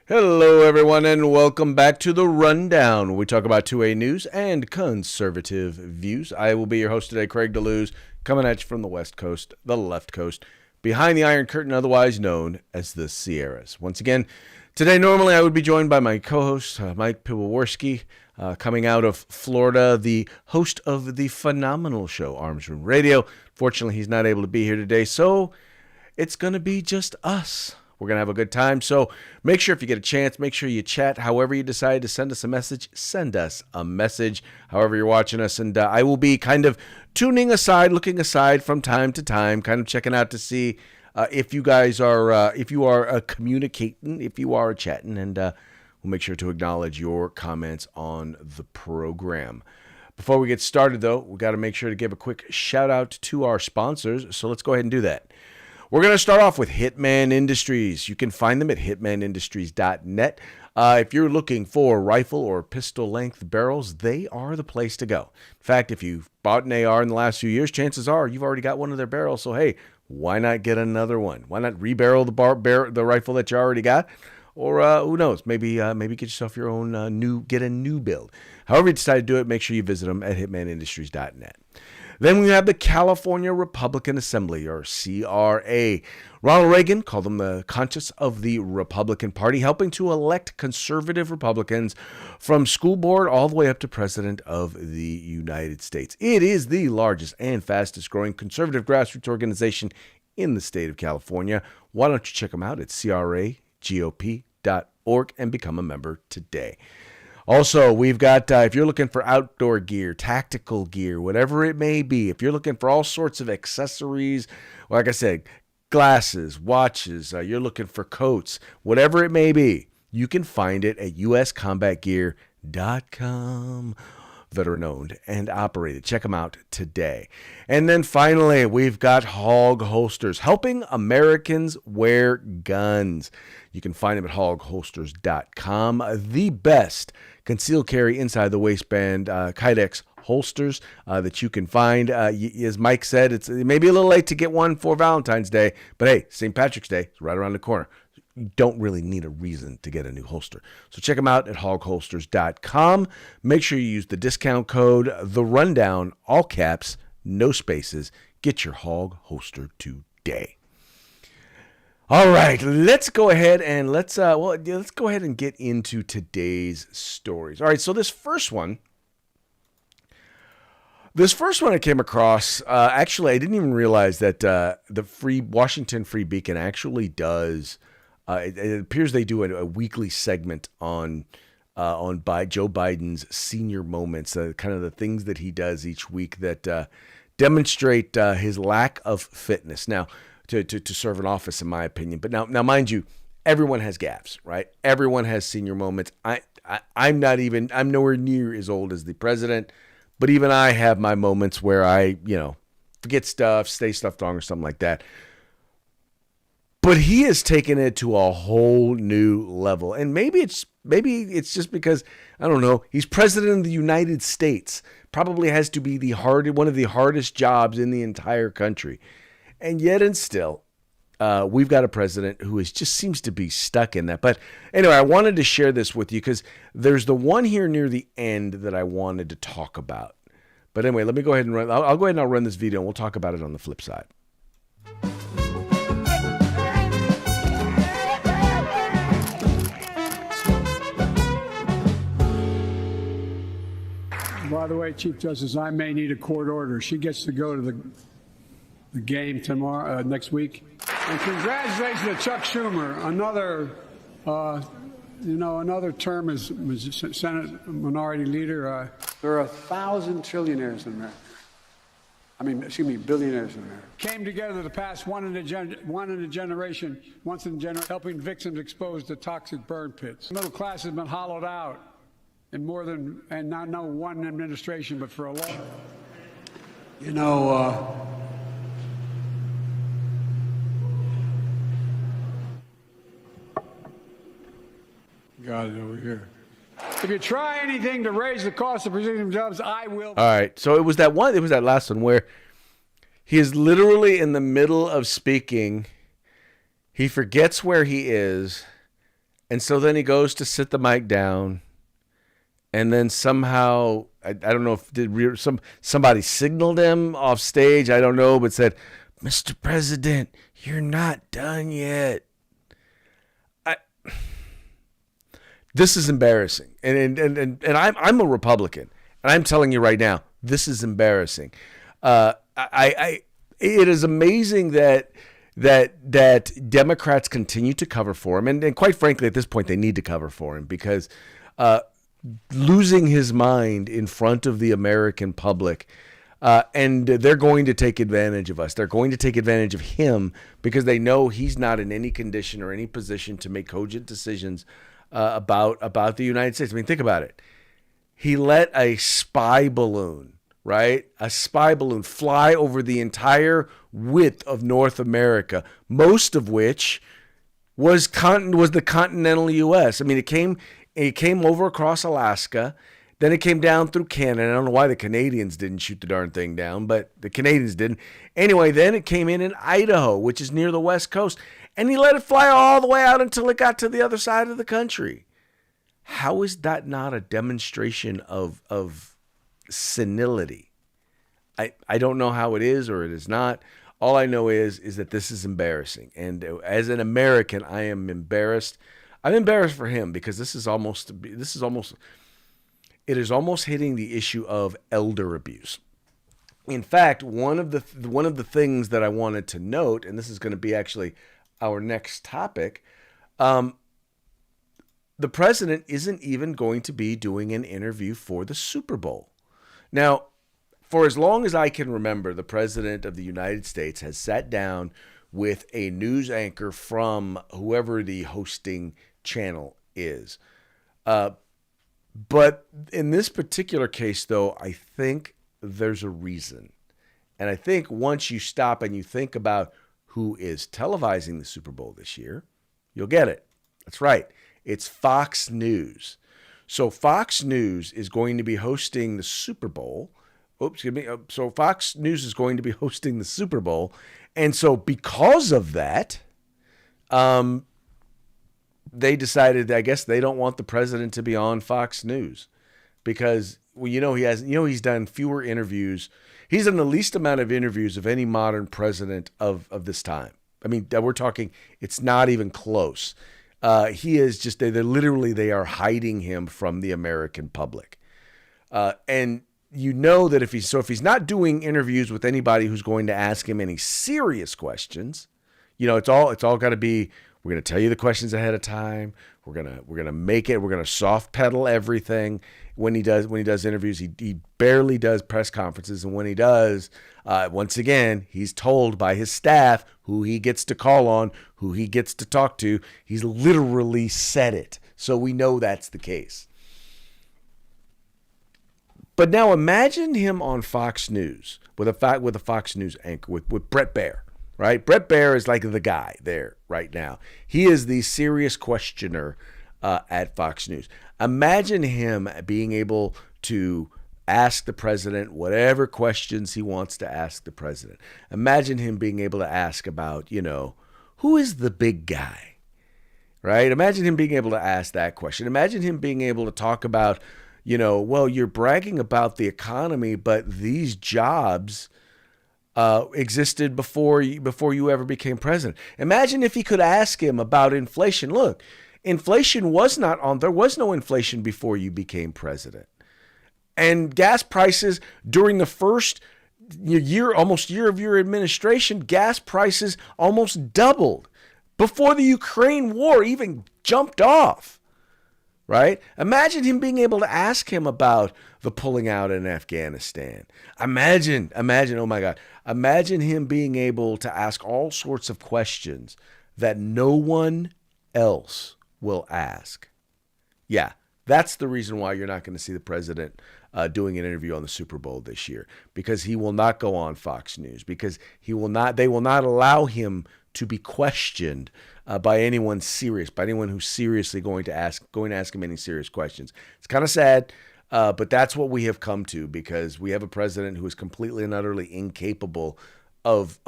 Hello, everyone, and welcome back to The Rundown, where we talk about 2A news and conservative views. I will be your host today, Craig DeLuz, coming at you from the West Coast, the left coast, behind the Iron Curtain, otherwise known as the Sierras. Once again, today, normally I would be joined by my co-host, Mike Piwowarski, coming out of Florida, the host of the phenomenal show, Arms Room Radio. Fortunately, he's not able to be here today, so it's going to be just us. We're going to have a good time. So make sure if you get a chance, make sure you chat. However you decide to send us a message, send us a message, however you're watching us. And I will be kind of tuning aside, looking aside from time to time, kind of checking out to see if you guys are, if you are communicating, if you are chatting. And we'll make sure to acknowledge your comments on the program. Before we get started, though, we got to make sure to give a quick shout out to our sponsors. So let's go ahead and do that. We're going to start off with Hitman Industries. You can find them at hitmanindustries.net. If you're looking for rifle or pistol length barrels, they are the place to go. In fact, if you've bought an AR in the last few years, chances are you've already got one of their barrels. So, hey, why not get another one? Why not rebarrel the rifle that you already got? Or who knows, maybe get yourself your own get a new build. However you decide to do it, make sure you visit them at hitmanindustries.net. Then we have the California Republican Assembly, or CRA. Ronald Reagan called them the conscience of the Republican Party, helping to elect conservative Republicans from school board all the way up to president of the United States. It is the largest and fastest growing conservative grassroots organization in the state of California. Why don't you check them out at cragop.org and become a member today. Also, we've got, if you're looking for outdoor gear, tactical gear, whatever it may be, if you're looking for all sorts of accessories, like I said, glasses, watches, you're looking for coats, whatever it may be, you can find it at uscombatgear.com. Veteran-owned and operated. Check them out today. And then finally, we've got Hog Holsters, helping Americans wear guns. You can find them at hogholsters.com. The best concealed carry inside the waistband Kydex holsters that you can find. As Mike said, it may be a little late to get one for Valentine's Day, but hey, St. Patrick's Day is right around the corner. You don't really need a reason to get a new holster. So check them out at hogholsters.com. Make sure you use the discount code The Rundown, all caps, no spaces. Get your Hog holster today. All right, let's go ahead and let's go ahead and get into today's stories. All right, so this first one I came across, actually, I didn't even realize that the Washington Free Beacon actually does. It appears they do a weekly segment on Joe Biden's senior moments, kind of the things that he does each week that demonstrate his lack of fitness. Now, to serve an office, in my opinion. But now, mind you, everyone has gaffes, right? Everyone has senior moments. I'm nowhere near as old as the president, but even I have my moments where I, forget stuff, say stuff wrong or something like that. But he has taken it to a whole new level. And maybe it's just because, I don't know, he's president of the United States. Probably has to be one of the hardest jobs in the entire country. And yet and still, we've got a president who just seems to be stuck in that. But anyway, I wanted to share this with you because there's the one here near the end that I wanted to talk about. But anyway, let me go ahead and run. I'll go ahead and I'll run this video and we'll talk about it on the flip side. By the way, Chief Justice, I may need a court order. She gets to go to the game tomorrow, next week. And congratulations to Chuck Schumer, another term as Senate Minority Leader. There are 1,000 trillionaires in America. Billionaires in America. Came together to pass once in a generation, helping victims exposed to toxic burn pits. The middle class has been hollowed out in not one administration, but for a long. Got it over here. If you try anything to raise the cost of producing jobs, I will. All right. So it was that last one where he is literally in the middle of speaking. He forgets where he is, And so then he goes to sit the mic down, and then somehow I don't know if somebody signaled him off stage. I don't know, but said, "Mr. President, you're not done yet." This is embarrassing, and I'm a Republican, and I'm telling you right now, this is embarrassing. It is amazing that Democrats continue to cover for him, and quite frankly, at this point, they need to cover for him because losing his mind in front of the American public, and they're going to take advantage of us. They're going to take advantage of him because they know he's not in any condition or any position to make cogent decisions about the United States. I mean, think about it. He let a spy balloon, right? A spy balloon fly over the entire width of North America, most of which was the continental U.S. I mean, it came over across Alaska, then it came down through Canada. I don't know why the Canadians didn't shoot the darn thing down, but the Canadians didn't. Anyway, then it came in Idaho, which is near the West Coast, and he let it fly all the way out until it got to the other side of the country. How is that not a demonstration of senility? I don't know how it is or it is not. All I know is that this is embarrassing. And as an American, I am embarrassed. I'm embarrassed for him because it is almost hitting the issue of elder abuse. In fact, one of the things that I wanted to note, and this is going to be actually our next topic, the president isn't even going to be doing an interview for the Super Bowl. Now, for as long as I can remember, the president of the United States has sat down with a news anchor from whoever the hosting channel is. But in this particular case, though, I think there's a reason. And I think once you stop and you think about who is televising the Super Bowl this year, you'll get it. That's right. It's Fox News. So Fox News is going to be hosting the Super Bowl. So Fox News is going to be hosting the Super Bowl. And so because of that, they decided, I guess they don't want the president to be on Fox News because, well, he's done fewer interviews. He's done the least amount of interviews of any modern president of this time. I mean, we're talking, it's not even close. He is just, they are hiding him from the American public. And you know that if he's not doing interviews with anybody who's going to ask him any serious questions, it's all got to be, we're going to tell you the questions ahead of time. We're going to make it, we're going to soft pedal everything. When he does interviews, he barely does press conferences. And when he does, once again, he's told by his staff who he gets to call on, who he gets to talk to. He's literally said it. So we know that's the case. But now imagine him on Fox News with a Fox News anchor, with Bret Baier, right? Bret Baier is like the guy there right now. He is the serious questioner at Fox News. Imagine him being able to ask the president whatever questions he wants to ask the president. Imagine him being able to ask about, who is the big guy, right? Imagine him being able to ask that question. Imagine him being able to talk about, well, you're bragging about the economy, but these jobs existed before you ever became president. Imagine if he could ask him about inflation. Look, inflation there was no inflation before you became president. And gas prices during the first almost year of your administration, gas prices almost doubled before the Ukraine war even jumped off, right? Imagine him being able to ask him about the pulling out in Afghanistan. Imagine, oh my God, imagine him being able to ask all sorts of questions that no one else will ask. Yeah, that's the reason why you're not going to see the president doing an interview on the Super Bowl this year, because he will not go on Fox News, because they will not allow him to be questioned by anyone who's seriously going to ask him any serious questions. It's kind of sad, but that's what we have come to, because we have a president who is completely and utterly incapable of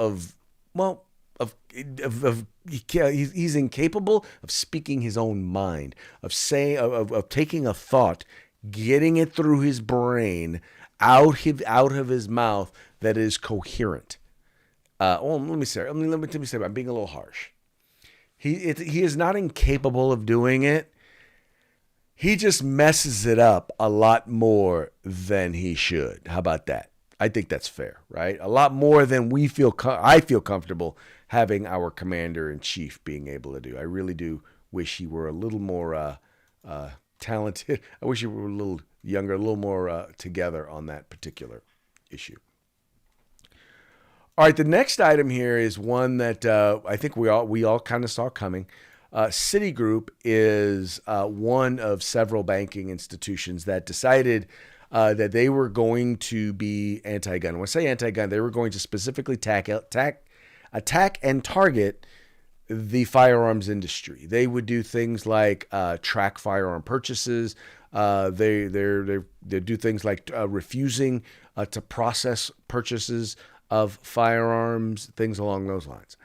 he's incapable of speaking his own mind, of saying, of taking a thought, getting it through his brain, out of his mouth that is coherent. Let me say, I'm being a little harsh. He is not incapable of doing it. He just messes it up a lot more than he should. How about that? I think that's fair, right? A lot more than I feel comfortable having our commander-in-chief being able to do. I really do wish he were a little more talented. I wish he were a little younger, a little more together on that particular issue. All right, the next item here is one that I think we all kind of saw coming. Citigroup is one of several banking institutions that decided that they were going to be anti-gun. When I say anti-gun, they were going to specifically attack and target the firearms industry. They would do things like track firearm purchases. They do things like refusing to process purchases of firearms, things along those lines.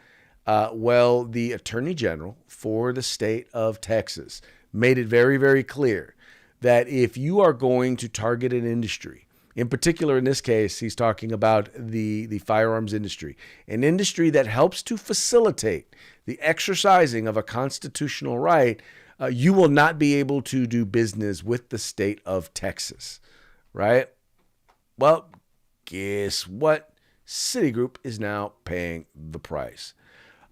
Well, the Attorney General for the state of Texas made it very, very clear that if you are going to target an industry, in particular in this case, he's talking about the firearms industry, an industry that helps to facilitate the exercising of a constitutional right, you will not be able to do business with the state of Texas, right? Well, guess what? Citigroup is now paying the price.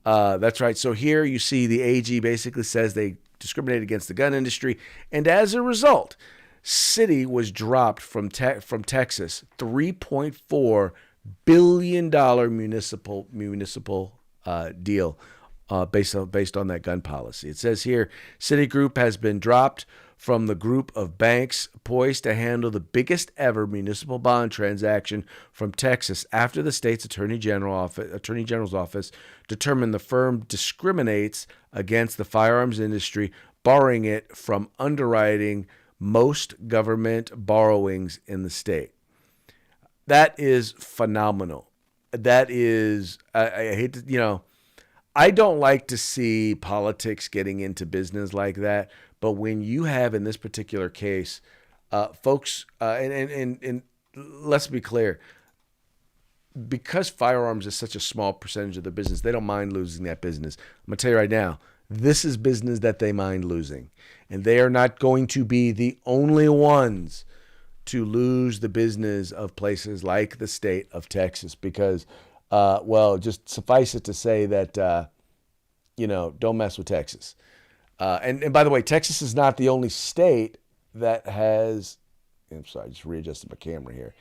That's right. So here you see the AG basically says they discriminate against the gun industry, and as a result, Citi was dropped from Texas $3.4 billion municipal deal based on that gun policy. It says here, Citigroup has been dropped from the group of banks poised to handle the biggest ever municipal bond transaction from Texas after the state's Attorney General's office determined the firm discriminates against the firearms industry, barring it from underwriting most government borrowings in the state. That is phenomenal. That is, I hate to, I don't like to see politics getting into business like that. But when you have, in this particular case, folks, and let's be clear, because firearms is such a small percentage of their business, they don't mind losing that business. I'm going to tell you right now, this is business that they mind losing. And they are not going to be the only ones to lose the business of places like the state of Texas because, just suffice it to say that, don't mess with Texas. And by the way, Texas is not the only state that has. I'm sorry, I just readjusted my camera here.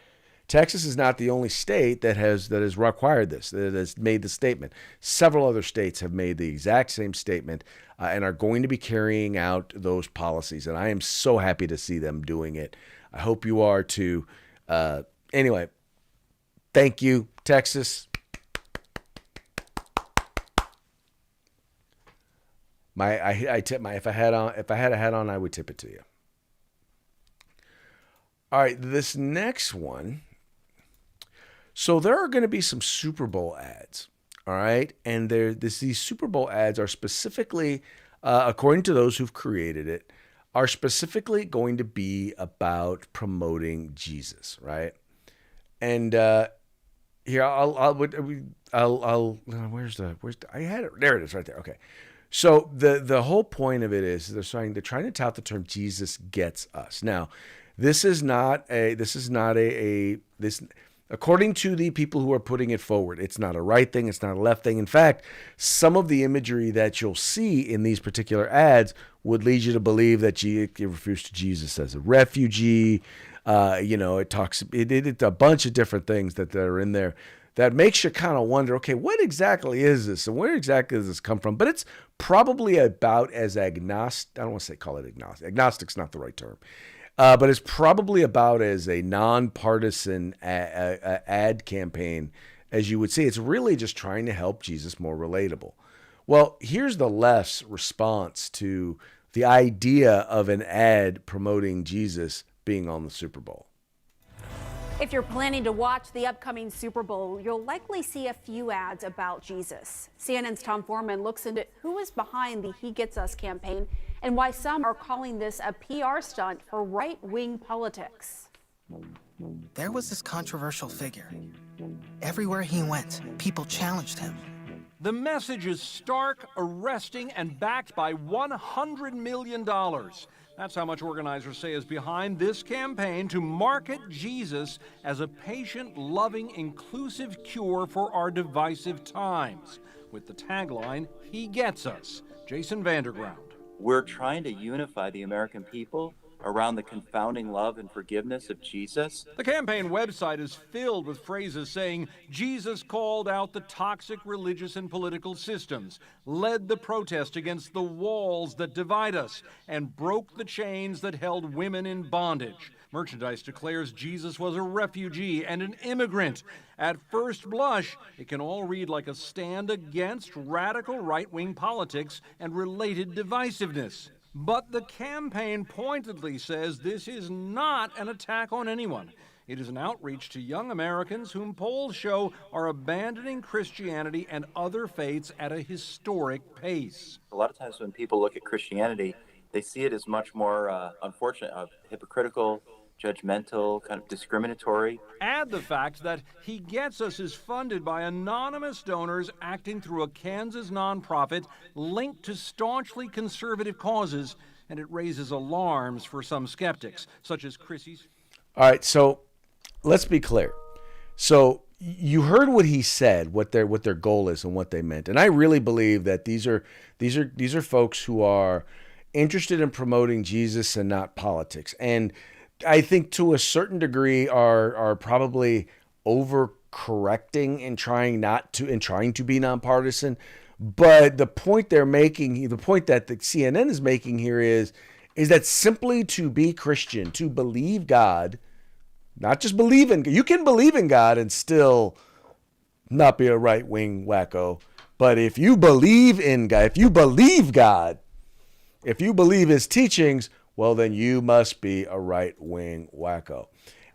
Texas is not the only state that has required this, that has made the statement. Several other states have made the exact same statement and are going to be carrying out those policies. And I am so happy to see them doing it. I hope you are too. Anyway, thank you, Texas. If I had a hat on, I would tip it to you. All right, this next one. So there are going to be some Super Bowl ads. All right, and these Super Bowl ads are specifically, according to those who've created it, are specifically going to be about promoting Jesus, right? And here I had it. There it is, right there. Okay. So the whole point of it is they're trying to tout the term Jesus gets us. Now, this is not according to the people who are putting it forward, it's not a right thing, it's not a left thing. In fact, some of the imagery that you'll see in these particular ads would lead you to believe that it refers to Jesus as a refugee. It talks a bunch of different things that are in there. That makes you kind of wonder, okay, what exactly is this? And where exactly does this come from? But it's probably about as agnostic. I don't want to call it agnostic. Agnostic's not the right term. But it's probably about as a nonpartisan ad campaign as you would see. It's really just trying to help Jesus more relatable. Well, here's the left's response to the idea of an ad promoting Jesus being on the Super Bowl. If you're planning to watch the upcoming Super Bowl, you'll likely see a few ads about Jesus. CNN's Tom Foreman looks into who is behind the He Gets Us campaign and why some are calling this a PR stunt for right-wing politics. There was this controversial figure. Everywhere he went, people challenged him. The message is stark, arresting, and backed by $100 million. That's how much organizers say is behind this campaign to market Jesus as a patient, loving, inclusive cure for our divisive times. With the tagline, He Gets Us. Jason Vanderground. We're trying to unify the American people around the confounding love and forgiveness of Jesus. The campaign website is filled with phrases saying Jesus called out the toxic religious and political systems, led the protest against the walls that divide us, and broke the chains that held women in bondage. Merchandise declares Jesus was a refugee and an immigrant. At first blush, it can all read like a stand against radical right-wing politics and related divisiveness. But the campaign pointedly says this is not an attack on anyone. It is an outreach to young Americans whom polls show are abandoning Christianity and other faiths at a historic pace. A lot of times when people look at Christianity, they see it as much more unfortunate, hypocritical, judgmental, kind of discriminatory. Add the fact that He Gets Us is funded by anonymous donors acting through a Kansas nonprofit linked to staunchly conservative causes, and it raises alarms for some skeptics, such as Chrissy's. All right, so let's be clear. So you heard what he said, what their goal is and what they meant. And I really believe that these are folks who are interested in promoting Jesus and not politics. And I think to a certain degree are probably overcorrecting and trying to be nonpartisan. But the point they're making, the point that the CNN is making here is that simply to be Christian, to believe God, not just believe in, you can believe in God and still not be a right-wing wacko. But if you believe in God, if you believe God, if you believe his teachings, well, then you must be a right-wing wacko.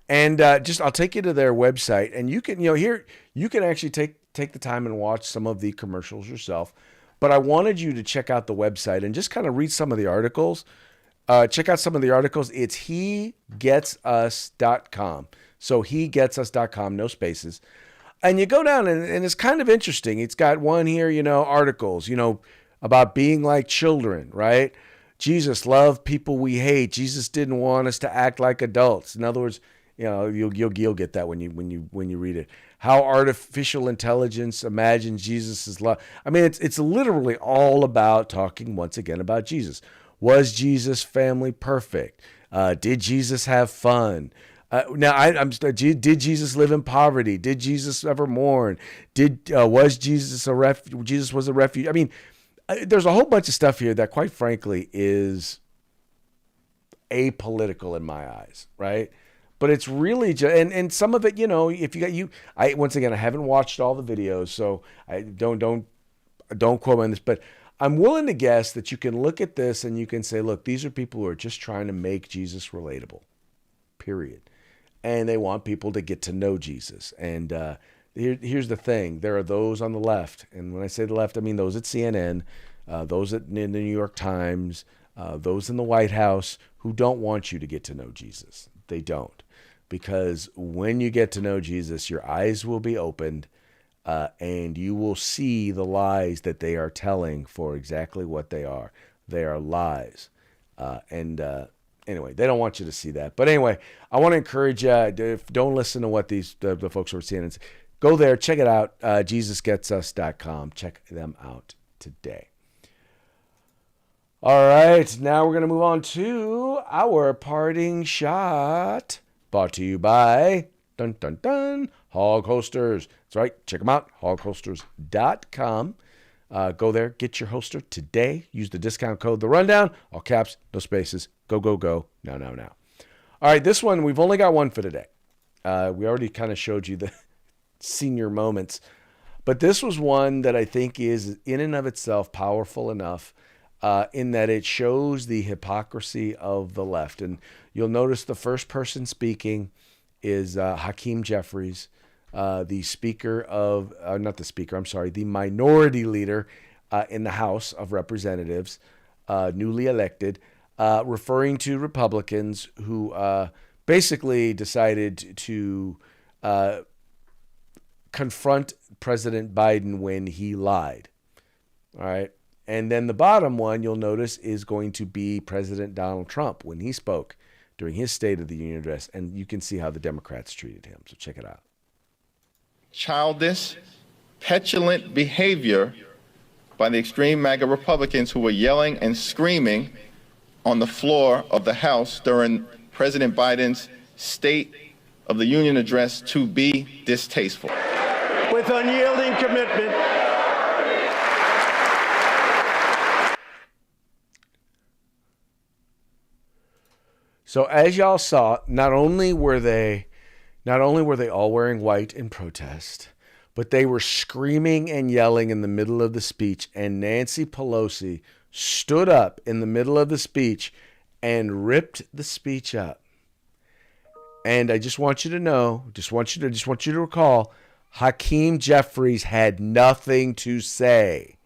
And I'll take you to their website, and you can, here you can actually take the time and watch some of the commercials yourself. But I wanted you to check out the website and just kind of read some of the articles. Check out some of the articles. It's hegetsus.com. So hegetsus.com, no spaces. And you go down, and it's kind of interesting. It's got one here, articles, about being like children, right? Jesus loved people we hate. Jesus didn't want us to act like adults. In other words, you'll get that when you read it. How artificial intelligence imagines Jesus' love. I mean, it's literally all about talking once again about Jesus. Was Jesus' family perfect? Did Jesus have fun? Did Jesus live in poverty? Did Jesus ever mourn? Was Jesus Jesus was a refuge? I mean, there's a whole bunch of stuff here that, quite frankly, is apolitical in my eyes, right? But it's really just, and some of it, once again, I haven't watched all the videos, so I don't quote me on this, but I'm willing to guess that you can look at this and you can say, look, these are people who are just trying to make Jesus relatable, period. And they want people to get to know Jesus. And here's the thing. There are those on the left. And when I say the left, I mean those at CNN, those in the New York Times, those in the White House who don't want you to get to know Jesus. They don't. Because when you get to know Jesus, your eyes will be opened and you will see the lies that they are telling for exactly what they are. They are lies. Anyway, they don't want you to see that. But anyway, I want to encourage you, don't listen to what the folks who are seeing. Go there, check it out, JesusGetsUs.com. Check them out today. All right, now we're going to move on to our parting shot, brought to you by Hog Holsters. That's right, check them out, hogholsters.com. Go there, get your holster today. Use the discount code The Rundown, all caps, no spaces. Go, go, go, now. All right, this one, we've only got one for today. We already kind of showed you the senior moments, but this was one that I think is in and of itself powerful enough in that it shows the hypocrisy of the left. And you'll notice the first person speaking is Hakeem Jeffries, the speaker of, not the speaker, I'm sorry, the minority leader in the House of Representatives, newly elected, referring to Republicans who basically decided to confront President Biden when he lied. All right. And then the bottom one you'll notice is going to be President Donald Trump when he spoke during his State of the Union address. And you can see how the Democrats treated him. So check it out. Childish, petulant behavior by the extreme MAGA Republicans who were yelling and screaming on the floor of the House during President Biden's State of the Union address to be distasteful. With unyielding commitment, so as y'all saw, not only were they all wearing white in protest, but they were screaming and yelling in the middle of the speech, and Nancy Pelosi stood up in the middle of the speech and ripped the speech up. And I just want you to know, just want you to recall, Hakeem Jeffries had nothing to say.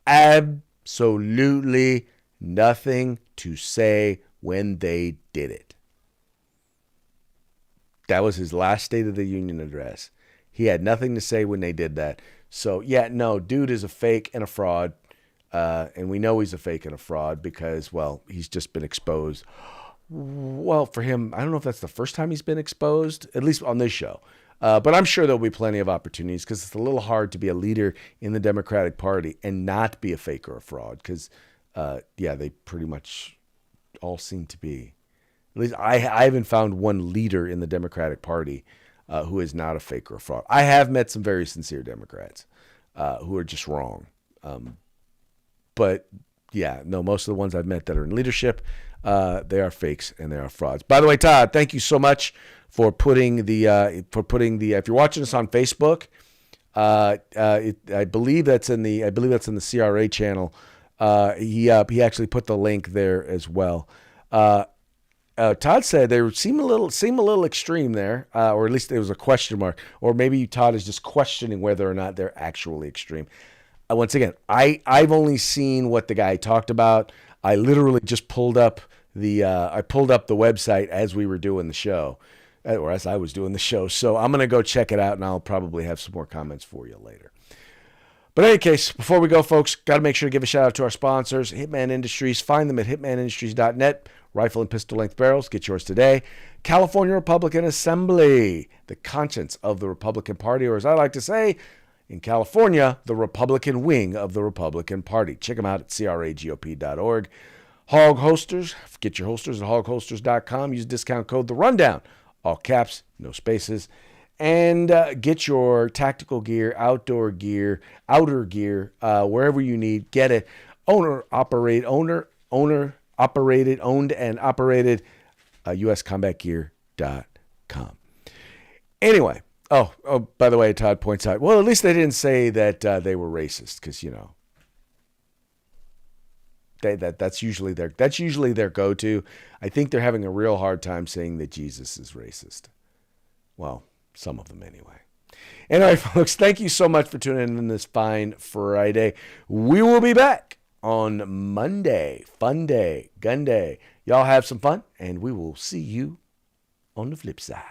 Absolutely nothing to say when they did it. That was his last State of the Union address. He had nothing to say when they did that. So, yeah, no, dude is a fake and a fraud. And we know he's a fake and a fraud because, well, he's just been exposed. Well, for him, I don't know if that's the first time he's been exposed, at least on this show. But I'm sure there'll be plenty of opportunities because it's a little hard to be a leader in the Democratic Party and not be a fake or a fraud because, yeah, they pretty much all seem to be. At least I haven't found one leader in the Democratic Party who is not a fake or a fraud. I have met some very sincere Democrats who are just wrong. But, yeah, no, most of the ones I've met that are in leadership, they are fakes and they are frauds. By the way, Todd, thank you so much for putting the if you're watching us on Facebook, I believe that's in the CRA channel. He actually put the link there as well. Todd said they seem a little extreme there, or at least there was a question mark, or maybe Todd is just questioning whether or not they're actually extreme. Once again, I've only seen what the guy talked about. I literally just pulled up the website as we were doing the show, or as I was doing the show. So I'm gonna go check it out, and I'll probably have some more comments for you later. But in any case, before we go, folks, got to make sure to give a shout out to our sponsors, Hitman Industries. Find them at hitmanindustries.net. Rifle and pistol length barrels. Get yours today. California Republican Assembly, the conscience of the Republican Party, or as I like to say, in California, the Republican wing of the Republican Party. Check them out at cragop.org. Hog Holsters. Get your holsters at hogholsters.com. Use discount code The Rundown. All caps, no spaces. And get your tactical gear, outer gear, wherever you need. Get it. Owned and operated, uscombatgear.com. Anyway, oh, by the way, Todd points out, well, at least they didn't say that they were racist, because, you know, that's usually their go-to. I think they're having a real hard time saying that Jesus is racist. Well, some of them anyway. Anyway, folks, thank you so much for tuning in this fine Friday. We will be back on Monday. Fun day, gun day. Y'all have some fun, and we will see you on the flip side.